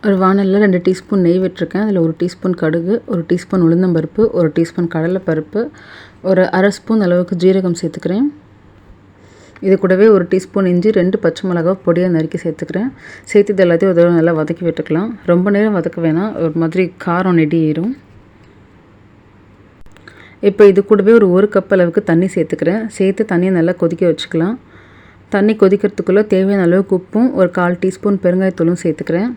ஒரு வாணலில் 2 டீஸ்பூன் நெய் விட்டுருக்கேன். அதில் 1 டீஸ்பூன் கடுகு, 1 டீஸ்பூன் உளுந்தம்பருப்பு, 1 டீஸ்பூன் கடலைப்பருப்பு, ஒரு 1/2 ஸ்பூன் அளவுக்கு ஜீரகம் சேர்த்துக்கிறேன். இது கூடவே 1 டீஸ்பூன் இஞ்சி, 2 பச்சை மிளகாய் பொடியாக நறுக்கி சேர்த்துக்கிறேன். சேர்த்து இது எல்லாத்தையும் ஒரு தடவை நல்லா வதக்கி விட்டுக்கலாம். ரொம்ப நேரம் வதக்க வேணாம், ஒரு மாதிரி காரம் நெடி ஏறும். இப்போ இது கூடவே ஒரு 1 கப் அளவுக்கு தண்ணி சேர்த்துக்கிறேன். சேர்த்து தண்ணியை நல்லா கொதிக்க வச்சுக்கலாம். தண்ணி கொதிக்கிறதுக்குள்ளே தேவையான அளவுக்கு உப்பும், ஒரு 1/4 டீஸ்பூன் பெருங்காயத்தூளும் சேர்த்துக்கிறேன்.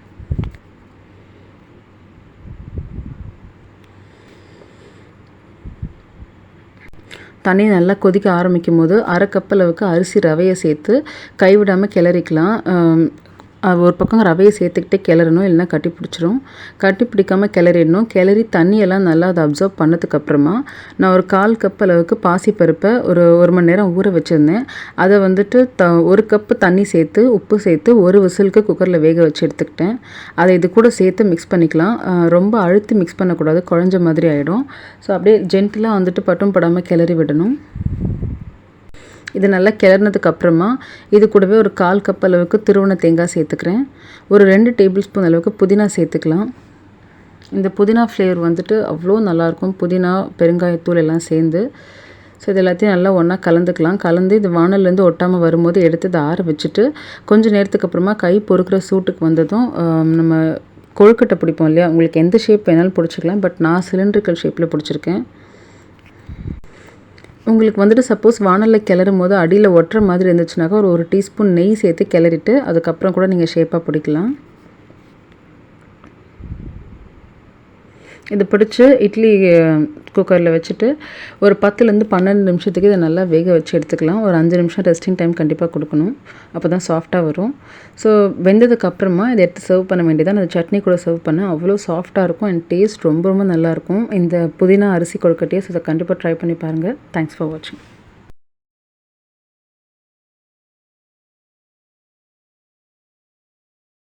தண்ணி நல்லா கொதிக்க ஆரம்பிக்கும் போது 1/2 கப் அளவுக்கு அரிசி ரவையை சேர்த்து கைவிடாமல் கிளறிக்கலாம். ஒரு பக்கம் ரவையை சேர்த்துக்கிட்டே கிளறணும், இல்லைனா கட்டி பிடிச்சிரும். கட்டி பிடிக்காமல் கிளறிடணும். கிளறி தண்ணியெல்லாம் நல்லா அதை அப்சர்வ் பண்ணதுக்கப்புறமா நான் ஒரு 1/4 கப் அளவுக்கு பாசிப்பருப்பை ஒரு மணி நேரம் ஊற வச்சுருந்தேன். அதை வந்துட்டு 1 கப்பு தண்ணி சேர்த்து உப்பு சேர்த்து 1 விசிலுக்கு குக்கரில் வேக வச்சு எடுத்துக்கிட்டேன். அதை இது கூட சேர்த்து மிக்ஸ் பண்ணிக்கலாம். ரொம்ப அழுத்தி மிக்ஸ் பண்ணக்கூடாது, குழஞ்ச மாதிரி ஆகிடும். ஸோ அப்படியே ஜென்டிலாக வந்துட்டு பட்டும் படாமல் கிளறி விடணும். இது நல்லா கிளறினதுக்கு அப்புறமா இது கூடவே ஒரு 1/4 கப் அளவுக்கு துருவன தேங்காய் சேர்த்துக்கிறேன். ஒரு 2 டேபிள் ஸ்பூன் அளவுக்கு புதினா சேர்த்துக்கலாம். இந்த புதினா ஃப்ளேவர் வந்துட்டு அவ்வளோ நல்லாயிருக்கும், புதினா பெருங்காயத்தூள் எல்லாம் சேர்ந்து. ஸோ இது எல்லாத்தையும் நல்லா ஒன்றா கலந்துக்கலாம். கலந்து இது வானல்லேருந்து ஒட்டாமல் வரும்போது எடுத்து இதை ஆற வச்சுட்டு கொஞ்சம் நேரத்துக்கு அப்புறமா கை பொறுக்கிற சூட்டுக்கு வந்ததும் நம்ம கொழுக்கட்டை பிடிப்போம் இல்லையா, உங்களுக்கு எந்த ஷேப் வேணாலும் பிடிச்சிக்கலாம். பட் நான் சிலிண்ட்ரிக்கல் ஷேப்பில் பிடிச்சிருக்கேன். உங்களுக்கு வந்துட்டு சப்போஸ் வானலில் கிளறும் போது அடியில் ஒட்டுற மாதிரி இருந்துச்சுனாக்கா ஒரு டீஸ்பூன் நெய் சேர்த்து கிளறிட்டு அதுக்கப்புறம் கூட நீங்கள் ஷேப்பாக பிடிக்கலாம். இது பிடிச்சி இட்லி குக்கரில் வச்சுட்டு ஒரு 10லேருந்து 12 நிமிஷத்துக்கு இதை நல்லா வேக வச்சு எடுத்துக்கலாம். ஒரு 5 நிமிஷம் ரெஸ்டிங் டைம் கண்டிப்பாக கொடுக்கணும், அப்போ தான் சாஃப்டாக வரும். ஸோ வெந்ததுக்கப்புறமா இதை எடுத்து சர்வ் பண்ண வேண்டியதான். அந்த சட்னி கூட சர்வ் பண்ண அவ்வளோ சாஃப்டாக இருக்கும் அண்ட் டேஸ்ட் ரொம்ப ரொம்ப நல்லாயிருக்கும் இந்த புதினா அரிசி கொழுக்கட்டையை. ஸோ இதை கண்டிப்பாக ட்ரை பண்ணி பாருங்கள். தேங்க்ஸ் ஃபார் வாட்சிங்.